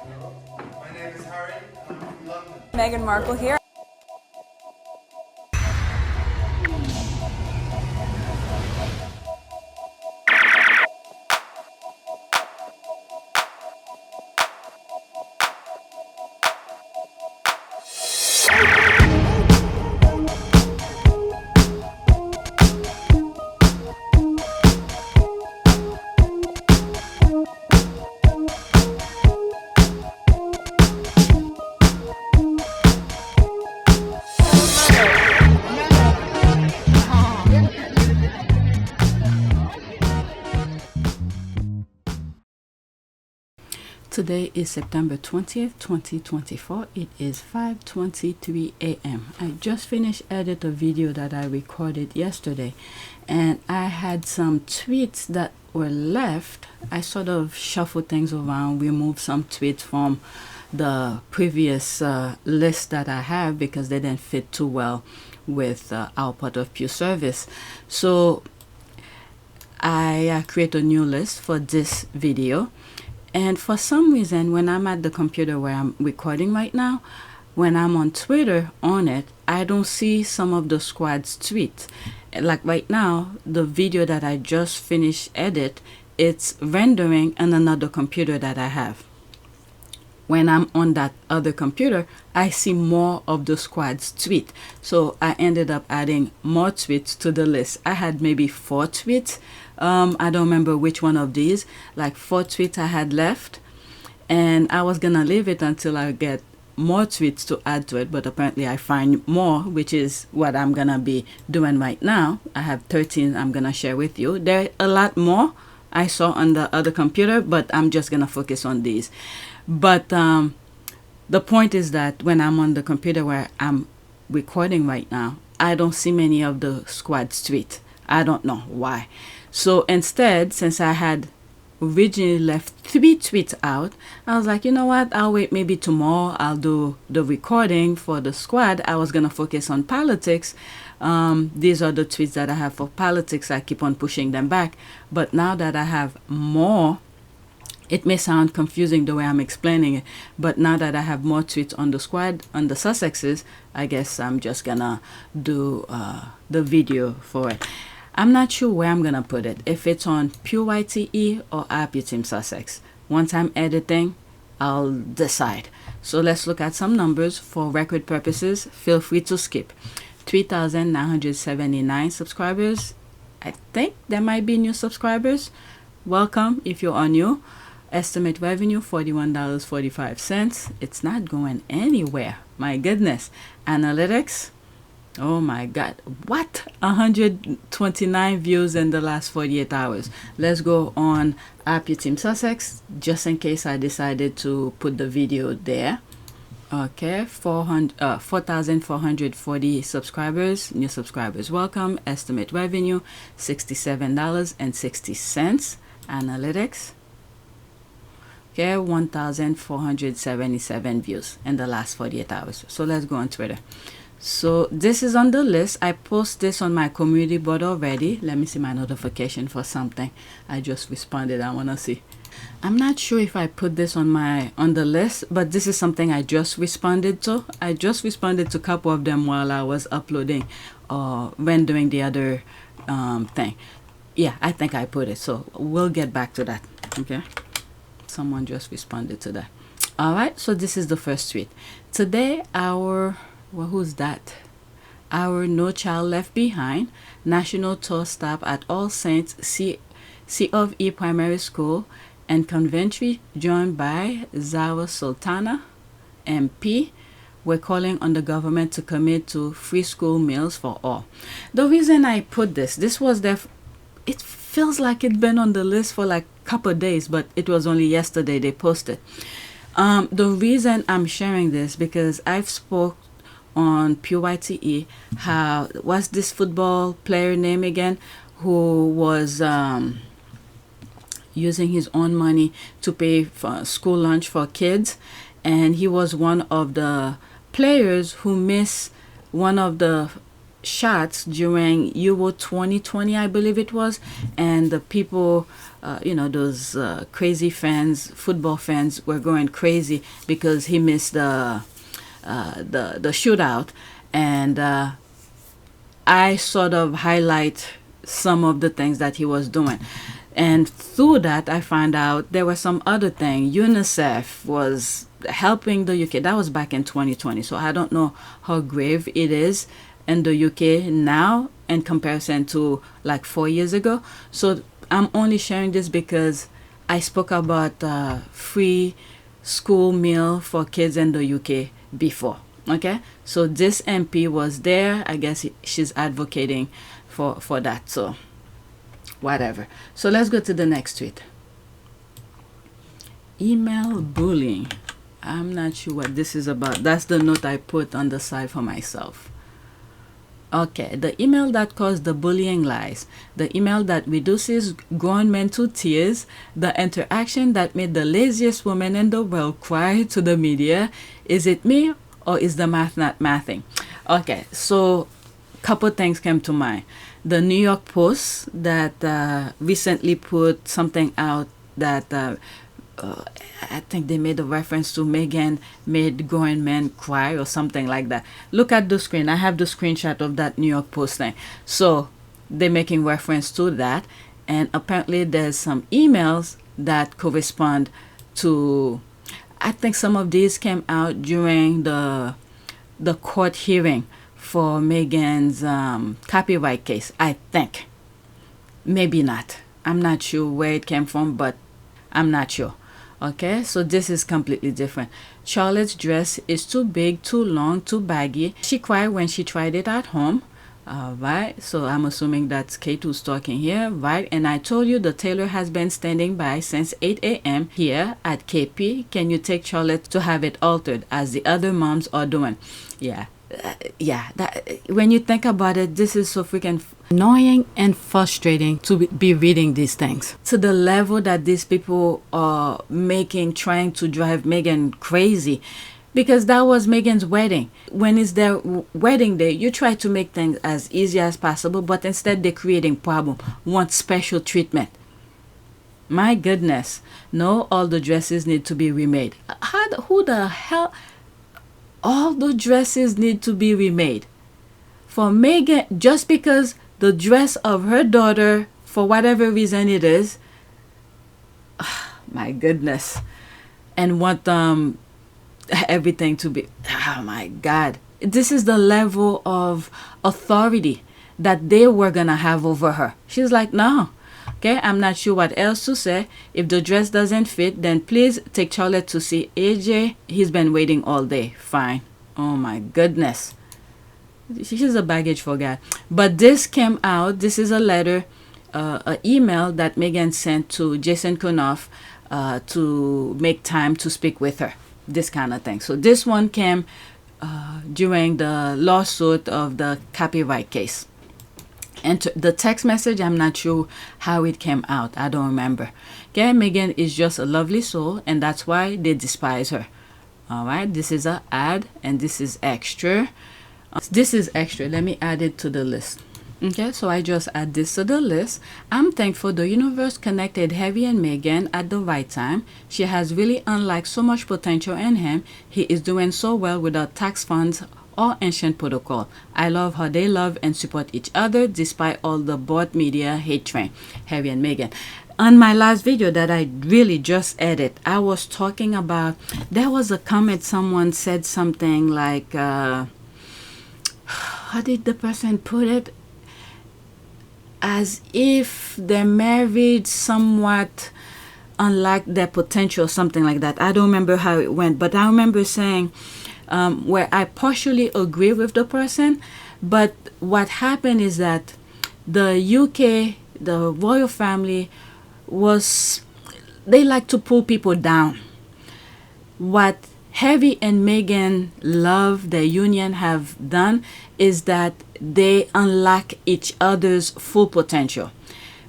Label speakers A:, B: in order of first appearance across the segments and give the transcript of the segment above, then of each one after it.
A: My name is Harry, and I'm from London.
B: Meghan Markle here.
C: Today is September 20th, 2024. It is 5:23 a.m. I just finished editing a video that I recorded yesterday, and I had some tweets that were left. I sort of shuffled things around, removed some tweets from the previous list that I have because they didn't fit too well with our part of Pew Service. So I create a new list for this video. And for some reason, when I'm at the computer where I'm recording right now, when I'm on Twitter on it, I don't see some of the squad's tweets. Like right now, the video that I just finished edit, it's rendering on another computer that I have. When I'm on that other computer, I see more of the squad's tweet. So I ended up adding more tweets to the list. I had maybe 4 tweets. I don't remember which one of these, like 4 tweets I had left, and I was gonna leave it until I get more tweets to add to it, but apparently I find more, which is what I'm gonna be doing right now. I have 13 I'm gonna share with you. There are a lot more I saw on the other computer, but I'm just gonna focus on these. But the point is that when I'm on the computer where I'm recording right now, I don't see many of the squad's tweets. I don't know why. So instead, since I had originally left 3 tweets out, I was like, you know what, I'll wait maybe tomorrow. I'll do the recording for the squad. I was going to focus on politics. These are the tweets that I have for politics. I keep on pushing them back. But now that I have more, it may sound confusing the way I'm explaining it, but now that I have more tweets on the squad, on the Sussexes, I guess I'm just going to do the video for it. I'm not sure where I'm going to put it, if it's on PYTE or APTS Sussex. Once I'm editing, I'll decide. So let's look at some numbers for record purposes. Feel free to skip. 3,979 subscribers. I think there might be new subscribers. Welcome if you are new. Estimate revenue, $41.45. It's not going anywhere. My goodness. Analytics. Oh my God. What? 129 views in the last 48 hours. Let's go on APTS Sussex, just in case I decided to put the video there. Okay, 4,440 subscribers, new subscribers. Welcome. Estimate revenue, $67.60. Analytics. Okay, 1,477 views in the last 48 hours. So let's go on Twitter. So this is on the list. I post this on my community board already. Let me see my notification for something. I just responded. I want to see. I'm not sure if I put this on the list, but this is something I just responded to. I just responded to a couple of them while I was uploading or rendering the other thing. Yeah, I think I put it. So we'll get back to that. Okay. Someone just responded to that. All right. So this is the first tweet. Today, well, who's that? Our No Child Left Behind national tour stop at All Saints C of E Primary School and Coventry, joined by Zawa Sultana, MP. We're calling on the government to commit to free school meals for all. The reason I put this was there. It feels like it's been on the list for like a couple of days, but it was only yesterday they posted. The reason I'm sharing this because I've spoke on PYTE how what's this football player name again who was using his own money to pay for school lunch for kids, and he was one of the players who missed one of the shots during Euro 2020, I believe it was, and the people those crazy fans, football fans were going crazy because he missed the shootout. And I sort of highlight some of the things that he was doing. And through that, I found out there was some other thing. UNICEF was helping the UK. That was back in 2020. So I don't know how grave it is in the UK now in comparison to like 4 years ago. So I'm only sharing this because I spoke about free school meal for kids in the UK before. Okay, so this MP was there. I guess she's advocating for that. So whatever. So let's go to the next tweet. Email bullying. I'm not sure what this is about. That's the note I put on the side for myself. Okay, the email that caused the bullying lies, the email that reduces grown men to tears, the interaction that made the laziest woman in the world cry to the media. Is it me or is the math not mathing? Okay, so couple things came to mind. The New York Post that recently put something out that I think they made a reference to Meghan made grown men cry or something like that. Look at the screen. I have the screenshot of that New York Post thing. So they're making reference to that. And apparently there's some emails that correspond to, I think some of these came out during the court hearing for Meghan's copyright case, I think. Maybe not. I'm not sure where it came from, but I'm not sure. Okay, so this is completely different. Charlotte's dress is too big, too long, too baggy. She cried when she tried it at home. Right, so I'm assuming that's Kate who's talking here, right? And I told you the tailor has been standing by since 8 a.m. here at KP. Can you take Charlotte to have it altered as the other moms are doing? Yeah. When you think about it, this is so freaking annoying and frustrating to be reading these things to the level that these people are trying to drive Meghan crazy, because that was Meghan's wedding. When it's their wedding day, you try to make things as easy as possible, but instead they're creating problem, want special treatment. My goodness, no, all the dresses need to be remade. Who the hell? All the dresses need to be remade for Meghan just because the dress of her daughter, for whatever reason it is. My goodness. And want everything to be, oh my God. This is the level of authority that they were gonna have over her. She's like, no. Okay, I'm not sure what else to say. If the dress doesn't fit, then please take Charlotte to see AJ. He's been waiting all day. Fine. Oh my goodness. She's a baggage for God. But this came out. This is a letter, an email that Meghan sent to Jason Kunoff to make time to speak with her. This kind of thing. So this one came during the lawsuit of the copyright case. And the text message, I'm not sure how it came out. I don't remember. Okay, Meghan is just a lovely soul, and that's why they despise her. All right, this is an ad, and this is extra. This is extra. Let me add it to the list. Okay, so I just add this to the list. I'm thankful the universe connected Harry and Meghan at the right time. She has really unlocked so much potential in him. He is doing so well without tax funds or ancient protocol. I love how they love and support each other despite all the bought media hate train. Harry and Meghan. On my last video that I really just edited, I was talking about, there was a comment, someone said something like, how did the person put it? As if their marriage somewhat unlocked their potential, something like that. I don't remember how it went, but I remember saying, where I partially agree with the person, but what happened is that the UK, the royal family, they like to pull people down. What Harry and Meghan love their union have done is that they unlock each other's full potential.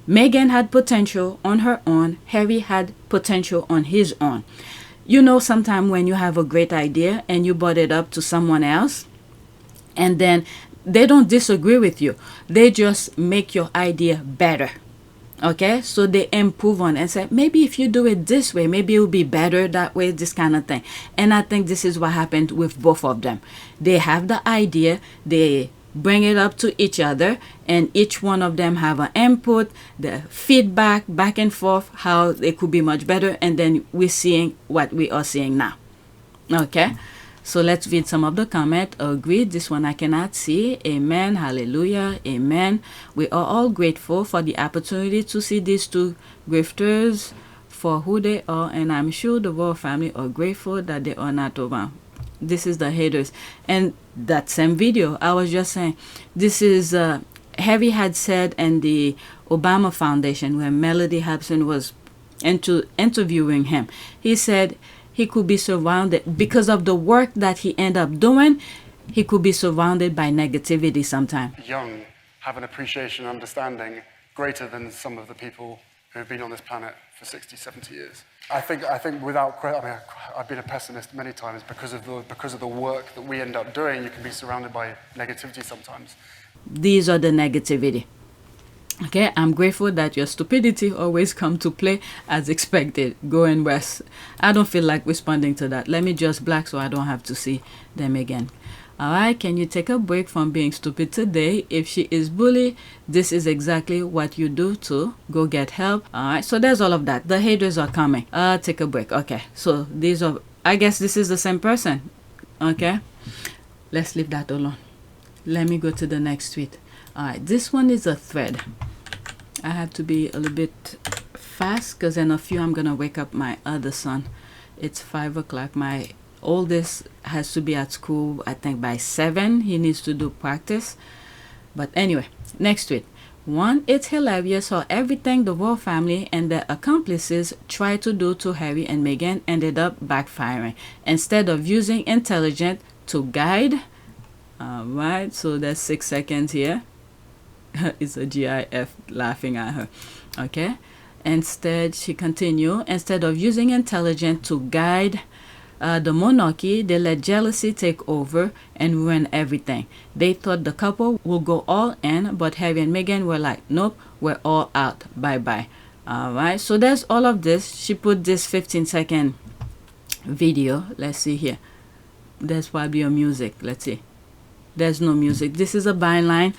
C: Meghan had potential on her own. Harry had potential on his own. You know, sometimes when you have a great idea and you brought it up to someone else, and then they don't disagree with you. They just make your idea better. Okay, so they improve on it and say, maybe if you do it this way, maybe it will be better that way, this kind of thing. And I think this is what happened with both of them. They have the idea, they bring it up to each other, and each one of them have an input, the feedback back and forth, how they could be much better, and then we're seeing what we are seeing now. Okay, so let's read some of the comment. Agreed, this one I cannot see. Amen, hallelujah, amen. We are all grateful for the opportunity to see these two grifters for who they are, and I'm sure the royal family are grateful that they are not over. This is the haters. And that same video I was just saying, this is Harry had said in the Obama Foundation, where Melody Hobson was interviewing him. He said he could be surrounded, because of the work that he ended up doing, he could be surrounded by negativity sometime.
B: Young have an appreciation and understanding greater than some of the people who have been on this planet for 60, 70 years. I think without question, I mean, I've been a pessimist many times because of the work that we end up doing. You can be surrounded by negativity sometimes.
C: These are the negativity. Okay, I'm grateful that your stupidity always come to play as expected. Going west. I don't feel like responding to that. Let me just black so I don't have to see them again. All right, can you take a break from being stupid today? If she is bully, this is exactly what you do to go get help. All right, so there's all of that. The haters are coming. Take a break. Okay, so these are, I guess this is the same person. Okay, let's leave that alone. Let me go to the next tweet. All right, this one is a thread. I have to be a little bit fast because in a few I'm gonna wake up my other son. It's 5 o'clock. My oldest has to be at school, I think, by 7. He needs to do practice. But anyway, next tweet. One, it's hilarious how everything the royal family and their accomplices tried to do to Harry and Meghan ended up backfiring. Instead of using intelligence to guide. Alright, so that's 6 seconds here. It's a GIF laughing at her. Okay. Instead, she continued, instead of using intelligence to guide the monarchy, they let jealousy take over and ruin everything. They thought the couple would go all in, but Harry and Meghan were like, nope, we're all out. Bye-bye. All right, so there's all of this. She put this 15-second video. Let's see here. There's probably a music. Let's see. There's no music. This is a byline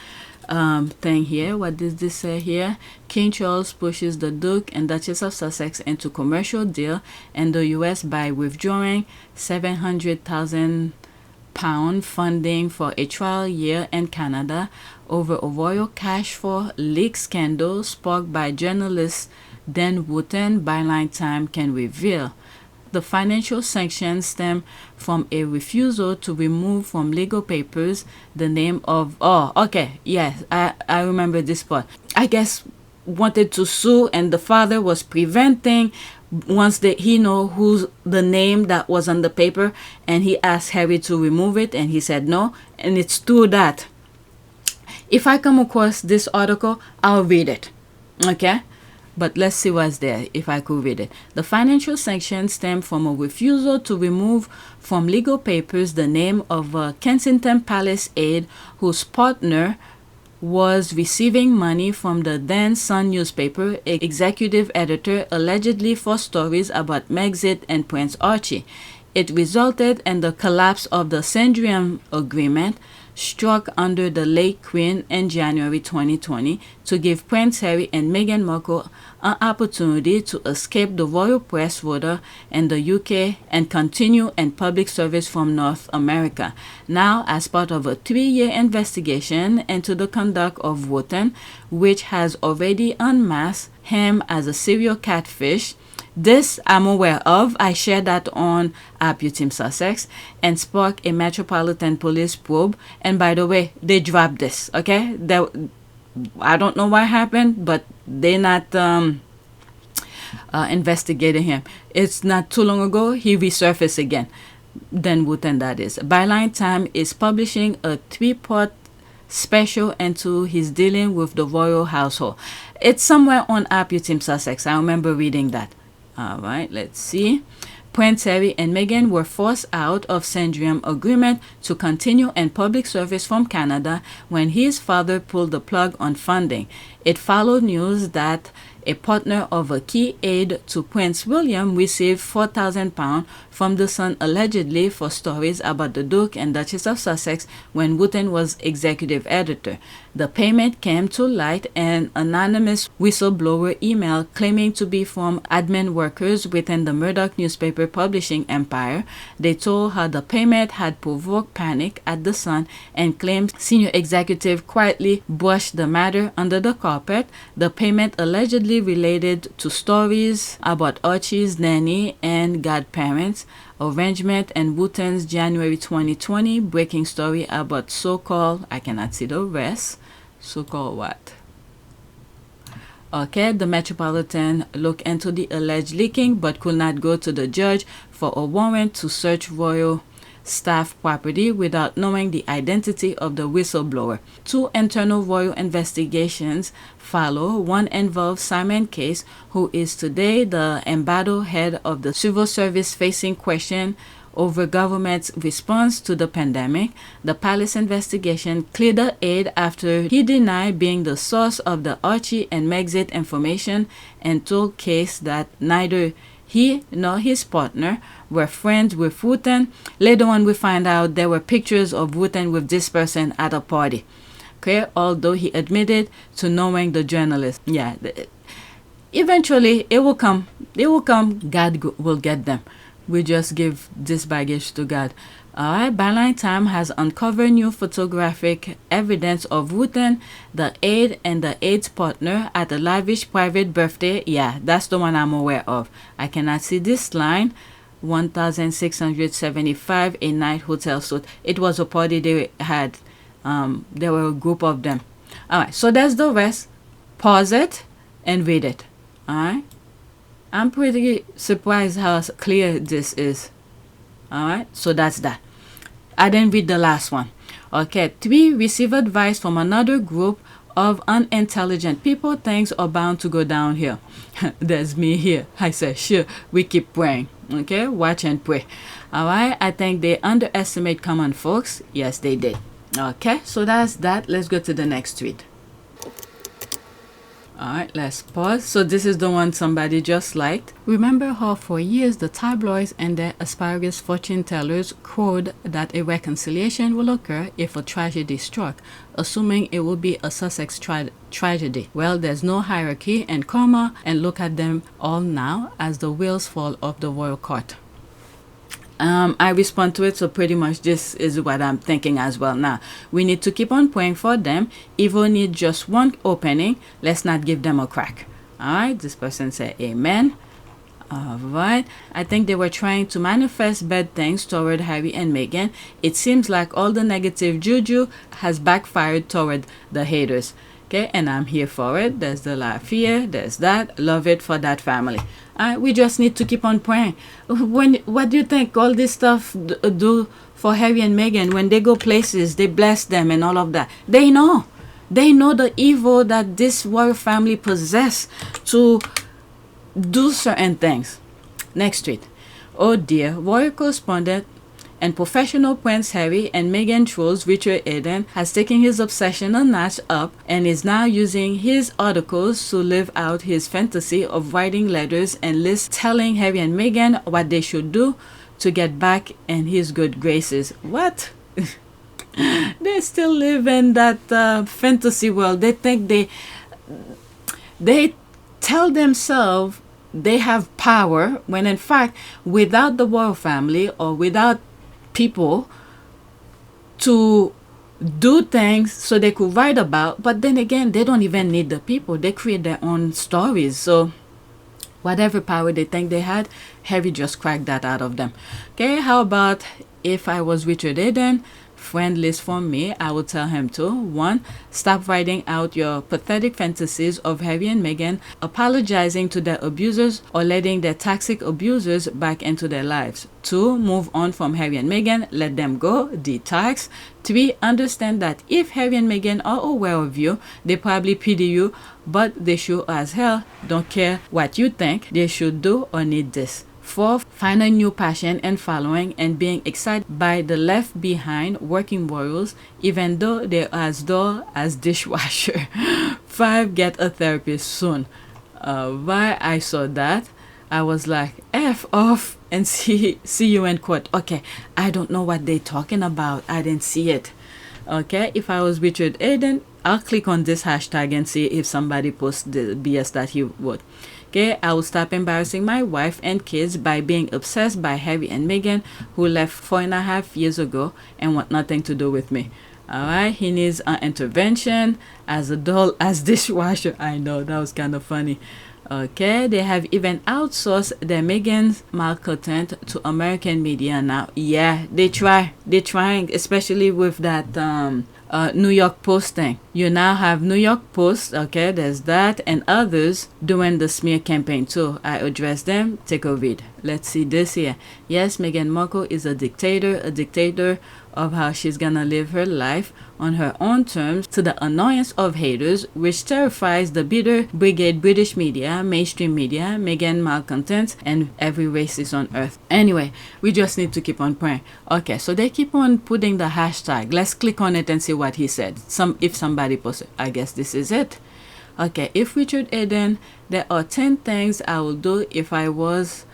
C: thing here. What does this say here? King Charles pushes the Duke and Duchess of Sussex into commercial deal in the US by withdrawing £700,000 funding for a trial year in Canada over a royal cash for leak scandal sparked by journalist Dan Wooten. Byline Time can reveal. The financial sanctions stem from a refusal to remove from legal papers the name of... Oh, okay. Yes, I remember this part. I guess wanted to sue, and the father was preventing once he know who's the name that was on the paper, and he asked Harry to remove it, and he said no. And it's through that. If I come across this article, I'll read it. Okay? But let's see what's there, if I could read it. The financial sanctions stem from a refusal to remove from legal papers the name of a Kensington Palace aide whose partner was receiving money from the then Sun newspaper executive editor allegedly for stories about Megxit and Prince Archie. It resulted in the collapse of the Sandringham Agreement struck under the late Queen in January 2020 to give Prince Harry and Meghan Markle an opportunity to escape the royal press rota in the UK and continue in public service from North America. Now, as part of a 3-year investigation into the conduct of Wotton, which has already unmasked him as a serial catfish. This I'm aware of. I shared that on APTS Sussex and sparked a Metropolitan Police probe. And by the way, they dropped this. Okay, I don't know what happened, but they're not investigating him. It's not too long ago he resurfaced again. Dan Wooten, that is. Byline Time is publishing a 3-part special into his dealing with the royal household. It's somewhere on APTS Sussex. I remember reading that. All right, let's see. Prince Harry and Meghan were forced out of Sandringham agreement to continue in public service from Canada when his father pulled the plug on funding. It followed news that a partner of a key aide to Prince William received £4,000 from the Sun allegedly for stories about the Duke and Duchess of Sussex when Wooten was executive editor. The payment came to light an anonymous whistleblower email claiming to be from admin workers within the Murdoch newspaper publishing empire. They told how the payment had provoked panic at the Sun and claimed senior executive quietly brushed the matter under the carpet. The payment allegedly related to stories about Archie's nanny and godparents, arrangement, and Wooten's January 2020 breaking story about so-called, I cannot see the rest, so-called what? Okay, the Metropolitan looked into the alleged leaking but could not go to the judge for a warrant to search royal staff property without knowing the identity of the whistleblower. 2 internal royal investigations follow. One involves Simon Case, who is today the embattled head of the civil service facing question over government's response to the pandemic. The palace investigation cleared the aide after he denied being the source of the Archie and Megxit information and told Case that neither he nor his partner were friends with Wooten. Later on, we find out there were pictures of Wooten with this person at a party. Okay, although he admitted to knowing the journalist. Yeah, eventually it will come. It will come. God will get them. We just give this baggage to God. Alright, Byline Time has uncovered new photographic evidence of Wooten, the aide, and the aide's partner at a lavish private birthday. Yeah, that's the one I'm aware of. I cannot see this line. 1,675 a night hotel suite. It was a party they had. There were a group of them. Alright, so that's the rest. Pause it and read it. Alright. I'm pretty surprised how clear this is. Alright, so that's that. I didn't read the last one. Okay, 3 receive advice from another group of unintelligent people. Things are bound to go downhill. There's me here. I said, sure, we keep praying. Okay, watch and pray. Alright, I think they underestimate common folks. Yes, they did. Okay, so that's that. Let's go to the next tweet. Alright, let's pause. So this is the one somebody just liked. Remember how for years the tabloids and their asparagus fortune tellers crowed that a reconciliation will occur if a tragedy struck, assuming it will be a Sussex tragedy. Well, there's no hierarchy and karma, and look at them all now as the wheels fall off the royal cart. I respond to it, so pretty much this is what I'm thinking as well. Now, we need to keep on praying for them. Evil need just one opening. Let's not give them a crack. Alright, this person said amen. Alright, I think they were trying to manifest bad things toward Harry and Meghan. It seems like all the negative juju has backfired toward the haters. Okay, and I'm here for it. There's the laugh here. There's that. Love it for that family. We just need to keep on praying. What do you think all this stuff do for Harry and Meghan? When they go places, they bless them and all of that. They know the evil that this royal family possess to do certain things. Next tweet. Oh dear, royal correspondent and professional Prince Harry and Meghan trolls Richard Eden has taken his obsession a notch up and is now using his articles to live out his fantasy of writing letters and lists telling Harry and Meghan what they should do to get back in his good graces. What? They still live in that fantasy world. They think they tell themselves they have power when in fact without the royal family or without people to do things so they could write about, but then again they don't even need the people. They create their own stories. So whatever power they think they had, Harry just cracked that out of them. Okay, how about if I was Richard Eden? Friend list from me, I will tell him to 1. Stop writing out your pathetic fantasies of Harry and Meghan, apologizing to their abusers or letting their toxic abusers back into their lives. 2. Move on from Harry and Meghan, let them go, detox. 3. Understand that if Harry and Meghan are aware of you, they probably pity you, but they sure as hell don't care what you think they should do or need this. 4, find a new passion and following and being excited by the left behind working royals, even though they're as dull as dishwasher. 5, get a therapist soon. Why I saw that, I was like, F off and see you in court. Okay, I don't know what they're talking about. I didn't see it. Okay, if I was Richard Eden, I'll click on this hashtag and see if somebody posts the BS that he would. Okay, I will stop embarrassing my wife and kids by being obsessed by Harry and Meghan, who left 4.5 years ago and want nothing to do with me. Alright, he needs an intervention as dull as dishwasher. I know, that was kind of funny. Okay, they have even outsourced their Meghan's Markle content to American media now. Yeah, they're trying, especially with that New York Post thing. You now have New York Post, okay, there's that, and others doing the smear campaign too. I address them, take a read. Let's see this here. Yes, Meghan Markle is a dictator of how she's gonna live her life on her own terms, to the annoyance of haters, which terrifies the bitter brigade British media, mainstream media, Meghan malcontents, and every racist on earth. Anyway, we just need to keep on praying. Okay, so they keep on putting the hashtag. Let's click on it and see what he said. If somebody posted, I guess this is it. Okay, if Richard Eden, there are 10 things I will do if I was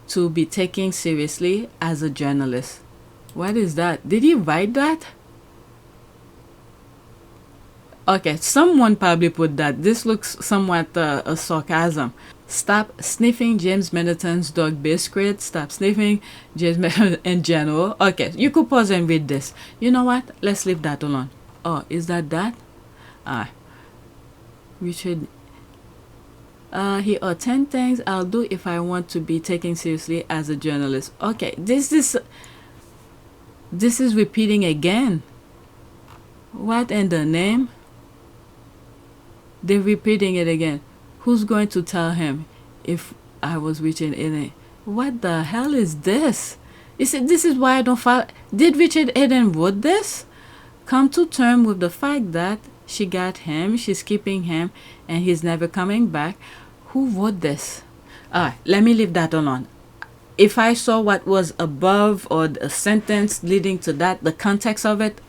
C: to be taken seriously as a journalist. What is that? Did he write that? Okay, someone probably put that. This looks somewhat a sarcasm. Stop sniffing James Middleton's dog biscuit. Stop sniffing James Middleton in general. Okay, you could pause and read this. You know what? Let's leave that alone. Oh, is that? We should... here are 10 things I'll do if I want to be taken seriously as a journalist. Okay, this is repeating again. What in the name? They're repeating it again. Who's going to tell him if I was reaching in it? What the hell is this? This is why I don't follow. Did Richard Eden wrote this? Come to terms with the fact that she got him, she's keeping him, and he's never coming back. Who wrote this? Let me leave that alone. If I saw what was above or a sentence leading to that, the context of it,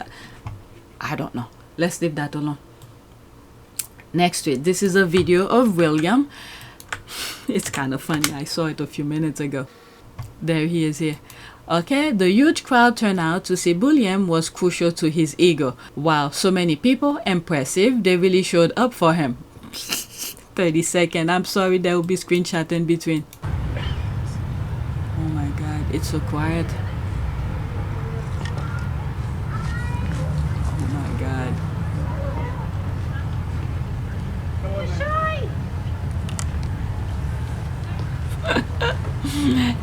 C: I don't know. Let's leave that alone. Next to it, this is a video of William. It's kind of funny. I saw it a few minutes ago. There he is here. Okay, the huge crowd turnout to see Bulliam was crucial to his ego. Wow, so many people, impressive. They really showed up for him. 30 seconds. I'm sorry, there will be screenshot in between. Oh my God, it's so quiet. Oh my God.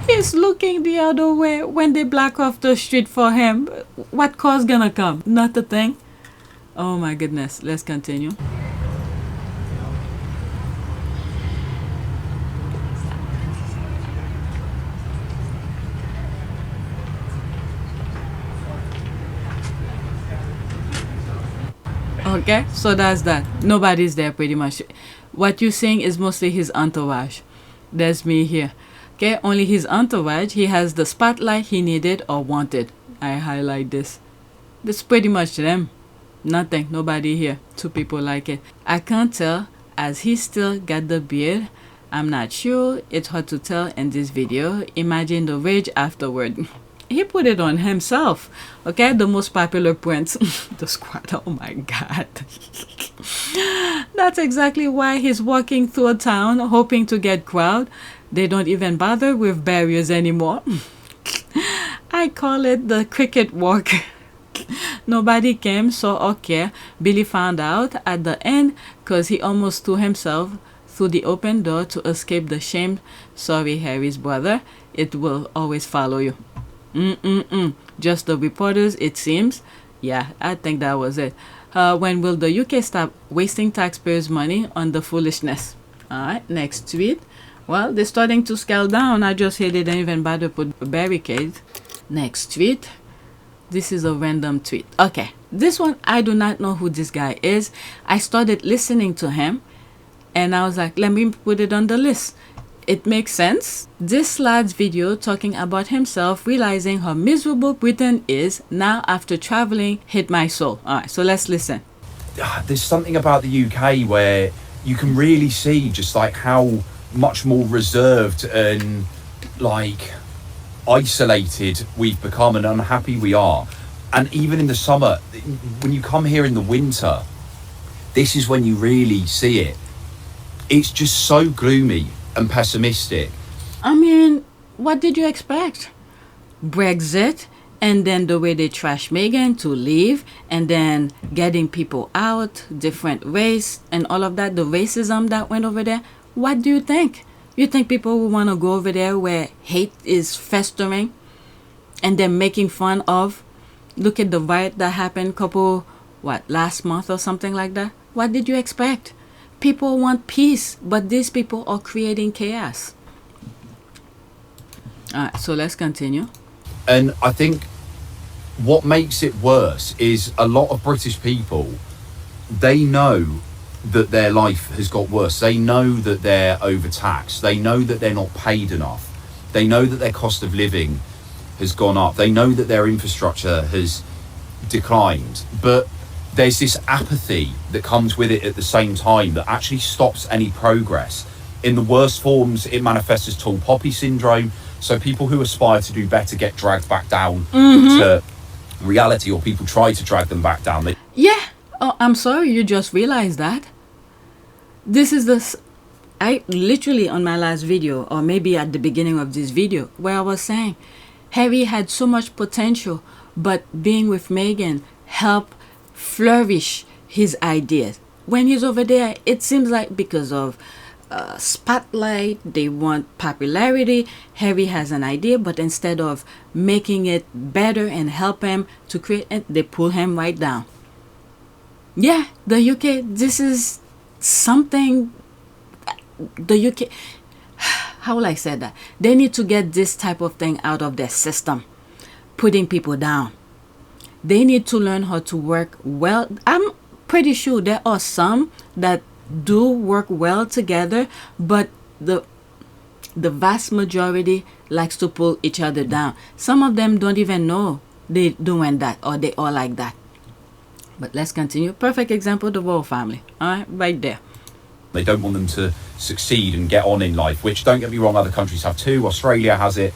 C: He's looking the other way when they block off the street for him. What car's gonna come? Not a thing. Oh my goodness. Let's continue. Okay, so that's that. Nobody's there pretty much. What you're seeing is mostly his entourage. There's me here. Okay, only his entourage. He has the spotlight he needed or wanted. I highlight this. That's pretty much them. Nothing. Nobody here. 2 people like it. I can't tell as he still got the beard. I'm not sure. It's hard to tell in this video. Imagine the rage afterward. He put it on himself. Okay, the most popular prints. The squad. Oh my God. That's exactly why he's walking through a town hoping to get crowd. They don't even bother with barriers anymore. I call it the cricket walk. Nobody came, so okay. Billy found out at the end because he almost threw himself through the open door to escape the shame. Sorry, Harry's brother. It will always follow you. Just the reporters, it seems. Yeah, I think that was it. When will the UK stop wasting taxpayers' money on the foolishness? Alright, next tweet. Well, they're starting to scale down. I just hate they didn't even bother put a barricade. Next tweet. This is a random tweet. Okay, this one, I do not know who this guy is. I started listening to him and I was like, let me put it on the list. it makes sense. This lad's video talking about himself realizing how miserable Britain is now after traveling hit my soul. All right, so let's listen.
D: There's something about the UK where you can really see just like how much more reserved and like isolated we've become and unhappy we are. And even in the summer, when you come here in the winter, this is when you really see it. It's just so gloomy and pessimistic.
C: I mean, what did you expect? Brexit, and then the way they trash Meghan to leave, and then getting people out, different race, and all of that, the racism that went over there. What do you think? You think people will want to go over there where hate is festering and they're making fun of? Look at the riot that happened last month or something like that. What did you expect? People want peace, but these people are creating chaos. All right, so let's continue.
D: And I think what makes it worse is a lot of British people, they know that their life has got worse. They know that they're overtaxed. They know that they're not paid enough. They know that their cost of living has gone up. They know that their infrastructure has declined. But there's this apathy that comes with it at the same time that actually stops any progress. In the worst forms, it manifests as tall poppy syndrome. So people who aspire to do better get dragged back down to reality, or people try to drag them back down.
C: Yeah. Oh, I'm sorry, you just realized that. This is I literally on my last video, or maybe at the beginning of this video, where I was saying Harry had so much potential, but being with Meghan helped flourish his ideas. When he's over there, it seems like because of spotlight, they want popularity. Harry has an idea, but instead of making it better and help him to create it, they pull him right down. Yeah, the UK, this is something, the UK, how will I say that? They need to get this type of thing out of their system, putting people down. They need to learn how to work well. I'm pretty sure there are some that do work well together, but the vast majority likes to pull each other down. Some of them don't even know they're doing that, or they are like that. But let's continue. Perfect example, the royal family. All right, right there.
D: They don't want them to succeed and get on in life, which, don't get me wrong, other countries have too. Australia has it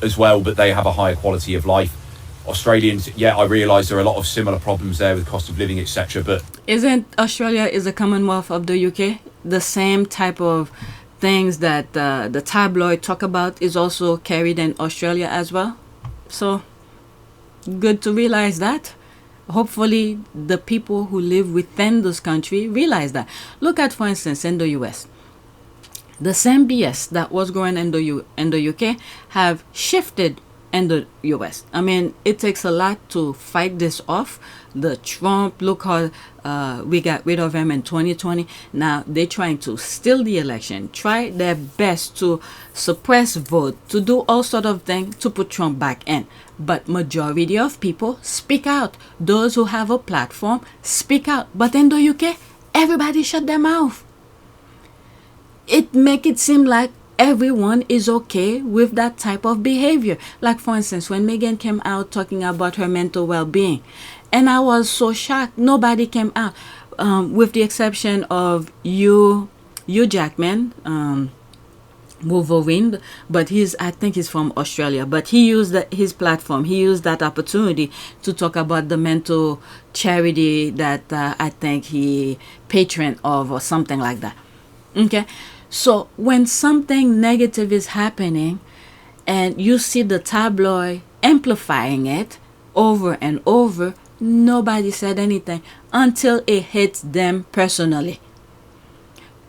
D: as well, but they have a higher quality of life. Australians, yeah, I realise there are a lot of similar problems there with cost of living, etc. But
C: isn't Australia is a commonwealth of the UK? The same type of things that the tabloid talk about is also carried in Australia as well. So good to realize that. Hopefully the people who live within this country realize that. Look at, for instance, in the US, the same BS that was going in the UK have shifted in the US. I mean, it takes a lot to fight this off. The Trump, look how we got rid of him in 2020. Now they're trying to steal the election, try their best to suppress vote, to do all sort of things to put Trump back in. But majority of people speak out. Those who have a platform speak out. But in the UK, everybody shut their mouth. It make it seem like everyone is okay with that type of behavior. Like, for instance, when Meghan came out talking about her mental well-being, and I was so shocked, nobody came out, with the exception of Hugh Jackman, Wolverine, but I think he's from Australia, but he used his platform, he used that opportunity to talk about the mental charity that I think he patron of or something like that. Okay, so when something negative is happening and you see the tabloid amplifying it over and over, nobody said anything until it hits them personally.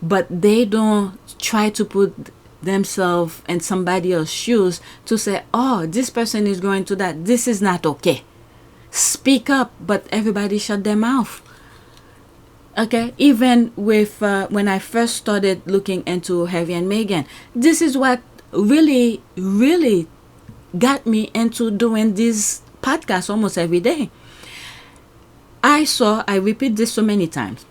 C: But they don't try to put themselves in somebody else's shoes to say, oh, this person is going to that, this is not okay. Speak up, but everybody shut their mouth. Okay, even with when I first started looking into Harry and Meghan, this is what really got me into doing these podcasts almost every day. I repeat this so many times,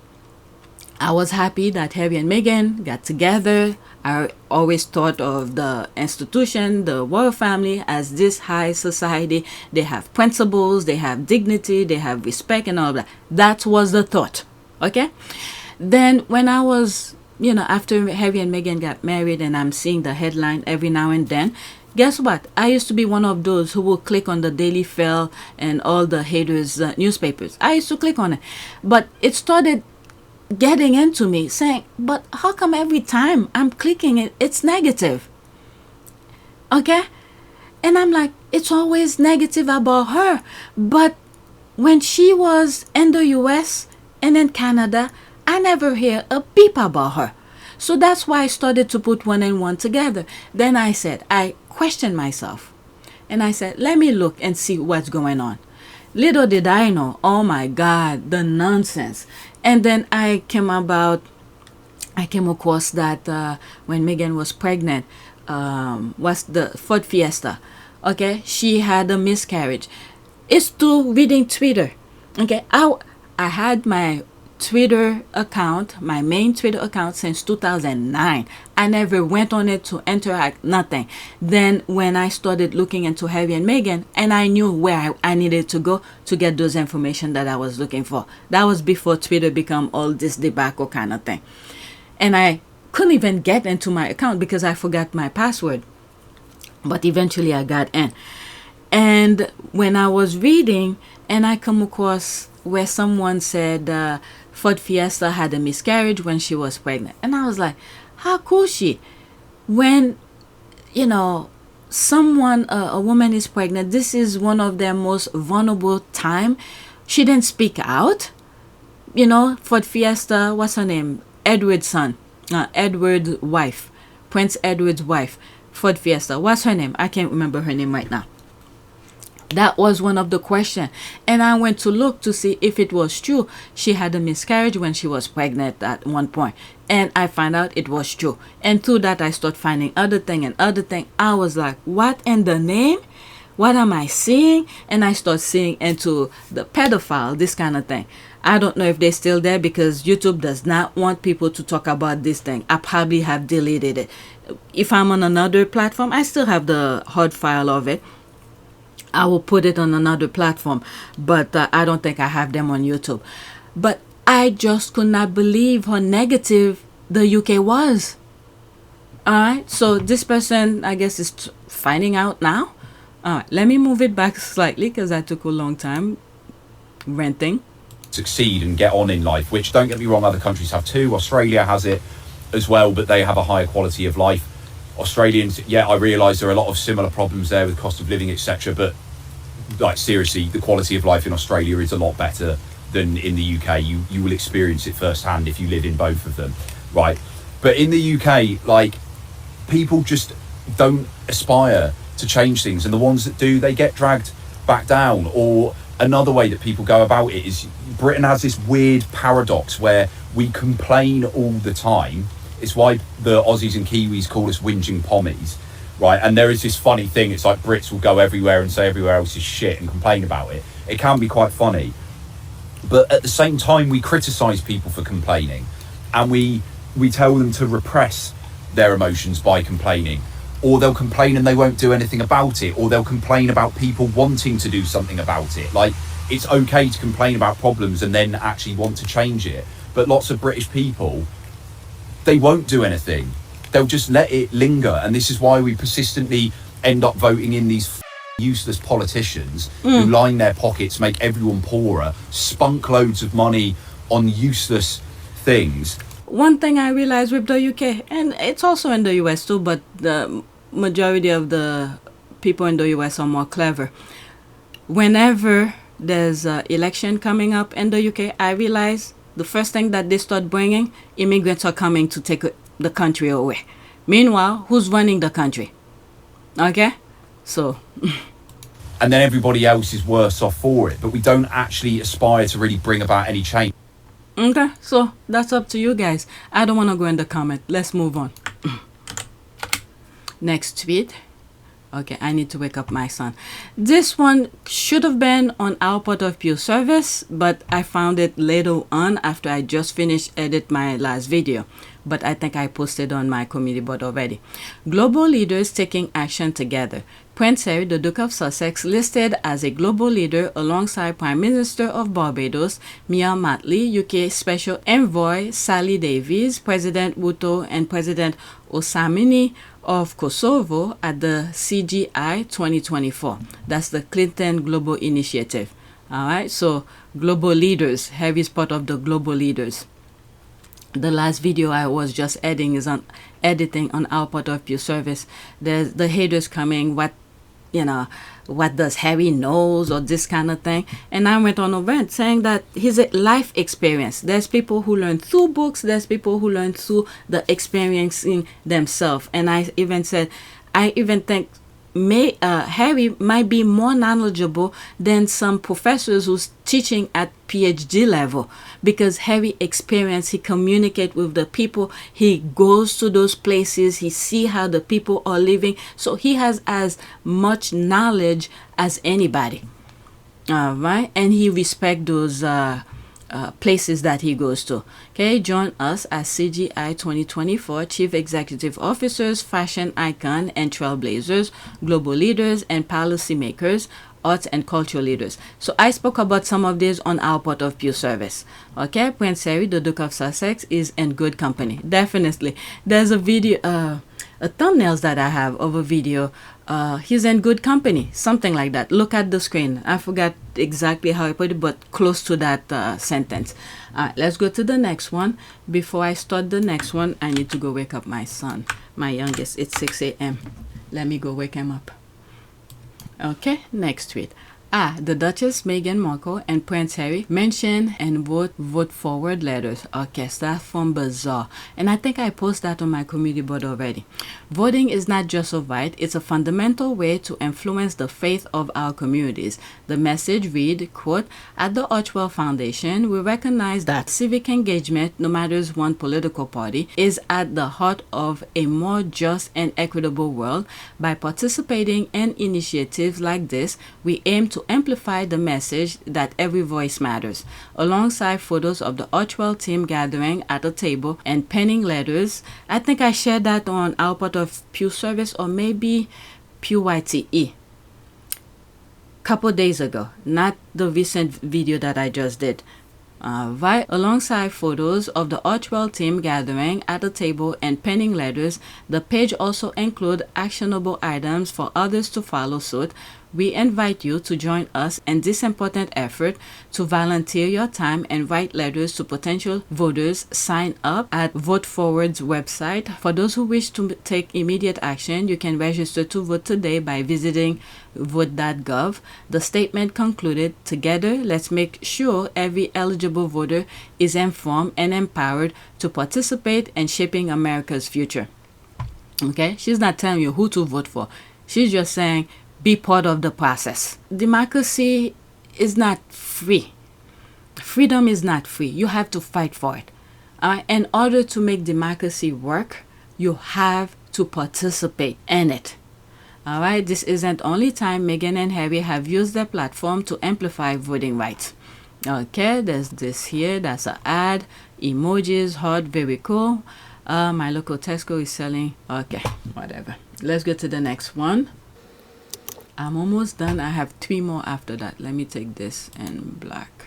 C: I was happy that Harry and Meghan got together. I always thought of the institution, the royal family, as this high society. They have principles, they have dignity, they have respect and all that. That was the thought. Okay? Then when I was, after Harry and Meghan got married and I'm seeing the headline every now and then, guess what? I used to be one of those who will click on the Daily Fail and all the haters' newspapers. I used to click on it. But it started getting into me saying, but how come every time I'm clicking it, it's negative? Okay? And I'm like, it's always negative about her. But when she was in the US and in Canada, I never hear a peep about her. So that's why I started to put one and one together. Then I questioned myself. And I said, let me look and see what's going on. Little did I know, oh my God, the nonsense. And then I came across that when Meghan was pregnant, was the Ford Fiesta. Okay, she had a miscarriage. It's through reading Twitter. Okay, I had my Twitter account, my main Twitter account, since 2009. I never went on it to interact, nothing. Then when I started looking into Harry and Meghan, and I knew where I needed to go to get those information that I was looking for. That was before Twitter become all this debacle kind of thing. And I couldn't even get into my account because I forgot my password. But eventually I got in. And when I was reading, and I come across where someone said Ford Fiesta had a miscarriage when she was pregnant. And I was like, how could she? When, someone, a woman is pregnant, this is one of their most vulnerable time. She didn't speak out. Ford Fiesta, what's her name? Edward's son. Edward's wife. Prince Edward's wife. Ford Fiesta. What's her name? I can't remember her name right now. That was one of the questions. And I went to look to see if it was true. She had a miscarriage when she was pregnant at one point. And I found out it was true. And through that, I started finding other thing. I was like, what in the name? What am I seeing? And I start seeing into the pedophile, this kind of thing. I don't know if they're still there because YouTube does not want people to talk about this thing. I probably have deleted it. If I'm on another platform, I still have the hard file of it. I will put it on another platform, but I don't think I have them on YouTube. But I just could not believe how negative the UK was. All right, so this person, I guess, is finding out now. All right, let me move it back slightly because I took a long time ranting.
D: Succeed and get on in life, which, don't get me wrong, other countries have too. Australia has it as well, but they have a higher quality of life. Australians, yeah, I realise there are a lot of similar problems there with cost of living, etc. But like seriously, the quality of life in Australia is a lot better than in the UK. You will experience it firsthand if you live in both of them, right? But in the UK, like, people just don't aspire to change things, and the ones that do, they get dragged back down. Or another way that people go about it is Britain has this weird paradox where we complain all the time. It's why the Aussies and Kiwis call us whinging pommies, right? And there is this funny thing, it's like Brits will go everywhere and say everywhere else is shit and complain about it. It can be quite funny. But at the same time, we criticise people for complaining, and we tell them to repress their emotions by complaining. Or they'll complain and they won't do anything about it, or they'll complain about people wanting to do something about it. Like, it's okay to complain about problems and then actually want to change it. But lots of British people, they won't do anything. They'll just let it linger. And this is why we persistently end up voting in these useless politicians who line their pockets, make everyone poorer, spunk loads of money on useless things.
C: One thing I realized with the UK, and it's also in the US too, but the majority of the people in the US are more clever. Whenever there's an election coming up in the UK, I realize the first thing that they start bringing, immigrants are coming to take the country away. Meanwhile, who's running the country? Okay? So.
D: And then everybody else is worse off for it. But we don't actually aspire to really bring about any change.
C: Okay, so that's up to you guys. I don't want to go in the comment. Let's move on. Next tweet. Okay, I need to wake up my son. This one should have been on our point of view service, but I found it later on after I just finished edit my last video. But I think I posted on my community board already. Global leaders taking action together. Prince Harry, the Duke of Sussex, listed as a global leader alongside Prime Minister of Barbados, Mia Mottley, UK Special Envoy Sally Davies, President Ruto, and President Osamini of Kosovo at the CGI 2024. That's the Clinton Global Initiative. All right, so global leaders. Harry's part of the global leaders. The last video I was just editing is on editing on our point of view service. There's the haters coming, what does Harry knows or this kind of thing. And I went on a rant saying that his life experience. There's people who learn through books. There's people who learn through the experiencing themselves. And I even think Harry might be more knowledgeable than some professors who's teaching at PhD level, because Harry experience, he communicate with the people, he goes to those places, he see how the people are living, so he has as much knowledge as anybody. All right, and he respect those places that he goes to. Okay, join us as CGI 2024 Chief Executive Officers, Fashion Icon and Trailblazers, Global Leaders and Policymakers, Arts and Cultural Leaders. So I spoke about some of these on our point of view service. Okay, Prince Harry, the Duke of Sussex, is in good company. Definitely. There's a video, a thumbnails that I have of a video. He's in good company, something like that. Look at the screen. I forgot exactly how I put it, but close to that sentence. Let's go to the next one. Before I start the next one, I need to go wake up my son, my youngest. It's 6 a.m. Let me go wake him up. Okay, next tweet. The Duchess, Meghan Markle, and Prince Harry mention and vote forward letters. Okay, so that's from Bazaar. And I think I posted that on my community board already. Voting is not just a right, it's a fundamental way to influence the faith of our communities. The message read, quote, "At the Archwell Foundation, we recognize that civic engagement, no matter one political party, is at the heart of a more just and equitable world. By participating in initiatives like this, we aim to amplify the message that every voice matters." Alongside photos of the Archwell team gathering at a table and penning letters. I think I shared that on our part of Pew Service, or maybe PYTE, couple days ago, not the recent video that I just did. Right alongside photos of the Archwell team gathering at a table and penning letters, the page also includes actionable items for others to follow suit. We invite you to join us in this important effort to volunteer your time and write letters to potential voters. Sign up at Vote Forward's website. For those who wish to take immediate action, you can register to vote today by visiting vote.gov. The statement concluded, "Together, let's make sure every eligible voter is informed and empowered to participate in shaping America's future." Okay, she's not telling you who to vote for. She's just saying, be part of the process. Democracy is not free. Freedom is not free. You have to fight for it. In order to make democracy work, you have to participate in it. All right, this isn't only time Meghan and Harry have used their platform to amplify voting rights. Okay, there's this here. That's an ad. Emojis, heart, very cool. My local Tesco is selling. Okay, whatever. Let's go to the next one. I'm almost done. I have 3 more after that. Let me take this in black.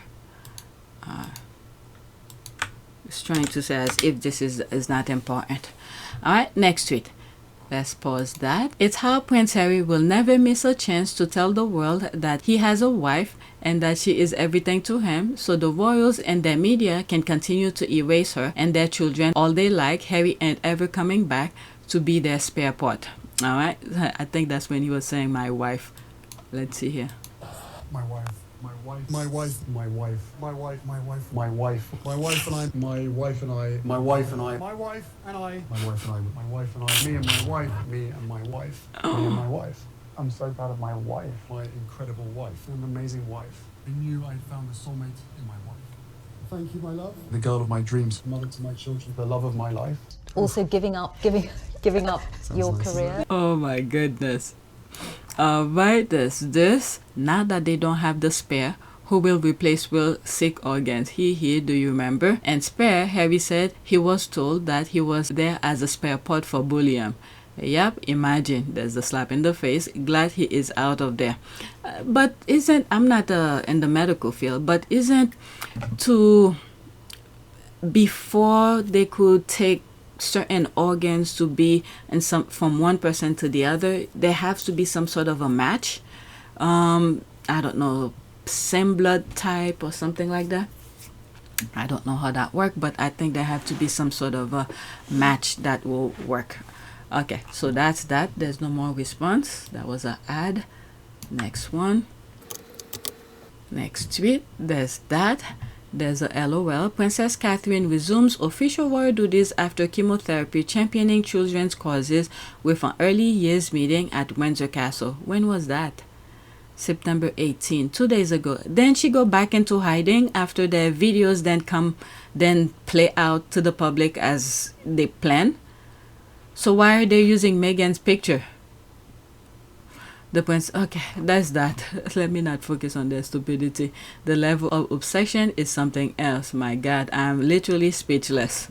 C: It's trying to say as if this is not important. All right, next tweet. Let's pause that. It's how Prince Harry will never miss a chance to tell the world that he has a wife and that she is everything to him, so the royals and their media can continue to erase her and their children all they like. Harry ain't ever coming back to be their spare part. All right, I think that's when he was saying my wife. Let's see here.
B: My wife, my wife, my wife, my wife, my wife, my wife, my wife, my wife and I, my wife and I, my wife and I, my wife and I, my wife and I, my wife and I, me and my wife, me and my wife, me and my wife. I'm so proud of my wife, my incredible wife, an amazing wife. I knew I found the soulmate in my wife. Thank you, my love. The girl of my dreams, mother to my children, the love of my life.
E: Also giving up your career.
C: Oh my goodness. Alright, there's this. Now that they don't have the spare, who will replace Will sick organs? He, do you remember? And spare, Harry said he was told that he was there as a spare part for Bulliam. Yep, imagine, there's a slap in the face. Glad he is out of there. But I'm not in the medical field, but isn't before they could take certain organs to be in some from one person to the other, there has to be some sort of a match. I don't know, same blood type or something like that. I don't know how that works, but I think there have to be some sort of a match that will work. Okay, so that's that. There's no more response. That was an ad. Next one. Next tweet. There's that. There's a LOL. Princess Catherine resumes official royal duties after chemotherapy, championing children's causes with an early years meeting at Windsor Castle. When was that? September 18, 2 days ago. Then she go back into hiding after the videos then play out to the public as they plan. So why are they using Meghan's picture? The prince, okay, that's that. Let me not focus on their stupidity. The level of obsession is something else. My God, I'm literally speechless.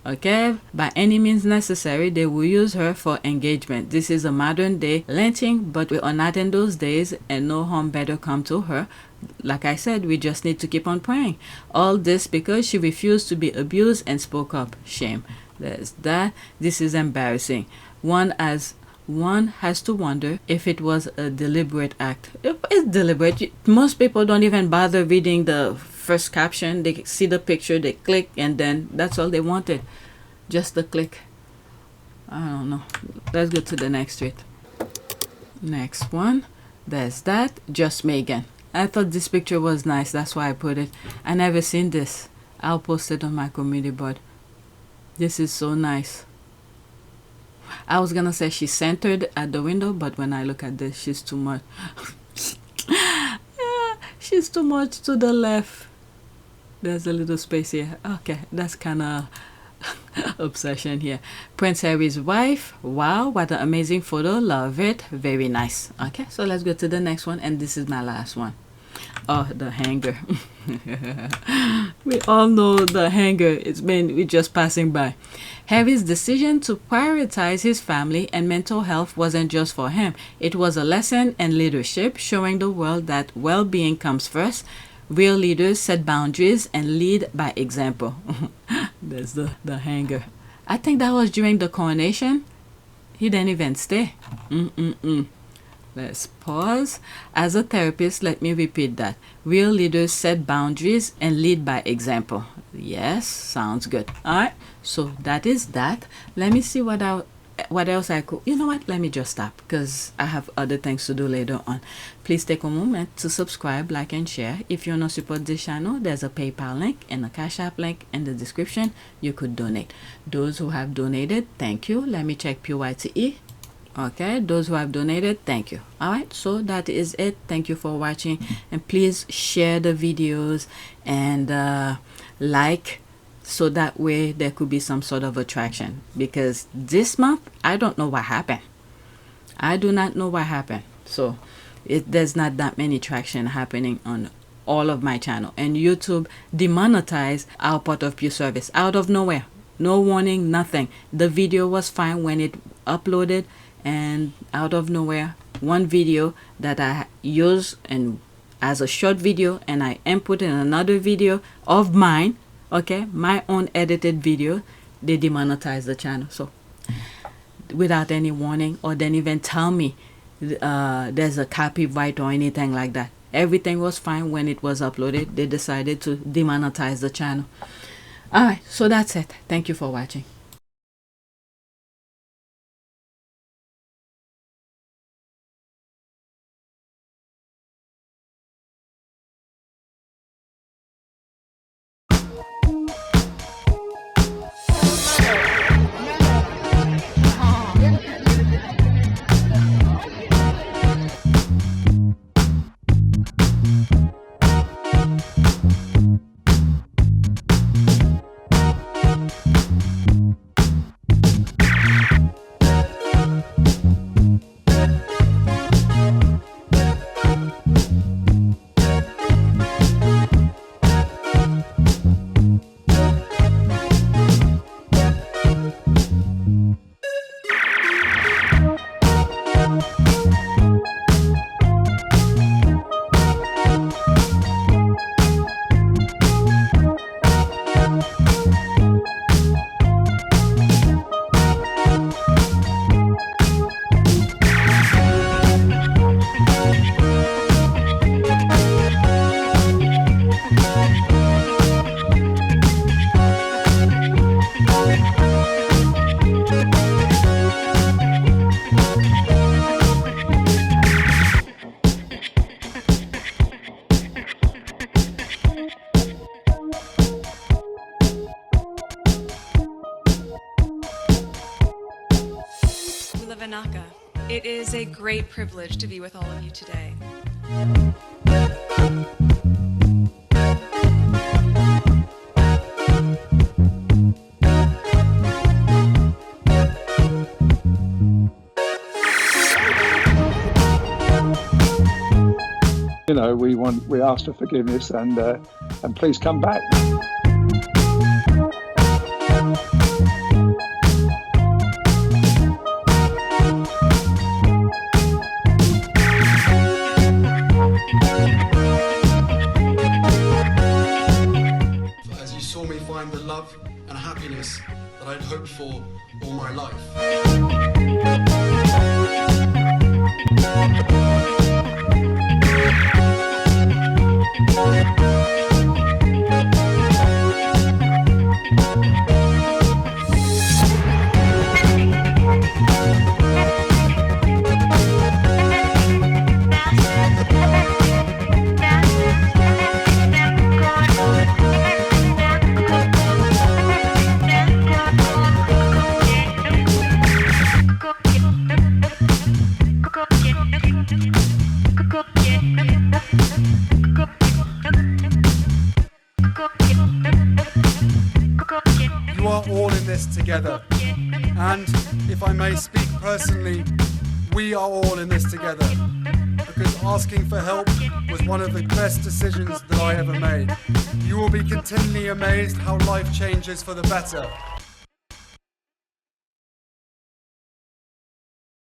C: Okay, by any means necessary, they will use her for engagement. This is a modern day lynching, but we are not in those days and no harm better come to her. Like I said, we just need to keep on praying. All this because she refused to be abused and spoke up. Shame. There's that. This is embarrassing. One has to wonder if it was a deliberate act. If it's deliberate, most people don't even bother reading the first caption. They see the picture, they click, and then that's all they wanted. Just the click. I don't know. Let's go to the next tweet. Next one. There's that. Just Meghan. I thought this picture was nice. That's why I put it. I never seen this. I'll post it on my community board. This is so nice. I was gonna say she's centered at the window, but when I look at this, she's too much. Yeah, she's too much to the left. There's a little space here. Okay, that's kind of obsession here. Prince Harry's wife. Wow, what an amazing photo. Love it. Very nice. Okay, so let's go to the next one, and this is my last one. Oh, the hanger. We all know the hanger. We're just passing by. Harry's decision to prioritize his family and mental health wasn't just for him. It was a lesson in leadership, showing the world that well-being comes first. Real leaders set boundaries and lead by example. There's the hanger. I think that was during the coronation. He didn't even stay. Let's pause. As a therapist, let me repeat that. Real leaders set boundaries and lead by example. Yes, sounds good. All right, so that is that. Let me see what else I could. You know what? Let me just stop because I have other things to do later on. Please take a moment to subscribe, like, and share. If you want to support this channel, there's a PayPal link and a Cash App link in the description. You could donate. Those who have donated, thank you. Let me check PYTE. Okay, those who have donated, thank you. All right, so that is it. Thank you for watching, and please share the videos and like, so that way there could be some sort of attraction, because this month I don't know what happened. I do not know what happened. So there's not that many traction happening on all of my channel, and YouTube demonetized our part of pure service out of nowhere. No warning, nothing. The video was fine when it uploaded, and out of nowhere, one video that I use and as a short video and I input in another video of mine, okay, my own edited video, they demonetize the channel. So without any warning, or then even tell me there's a copyright or anything like that. Everything was fine when it was uploaded. They decided to demonetize the channel. All right, so that's it. Thank you for watching.
E: It is a great privilege to be with all of you today.
F: You know, we ask for forgiveness and please come back.
G: As you saw me find the love and happiness that I'd hoped for all my life.
A: You are all in this together. And if I may speak personally, we are all in this together. Because asking for help was one of the best decisions that I ever made. You will be continually amazed how life changes for the better.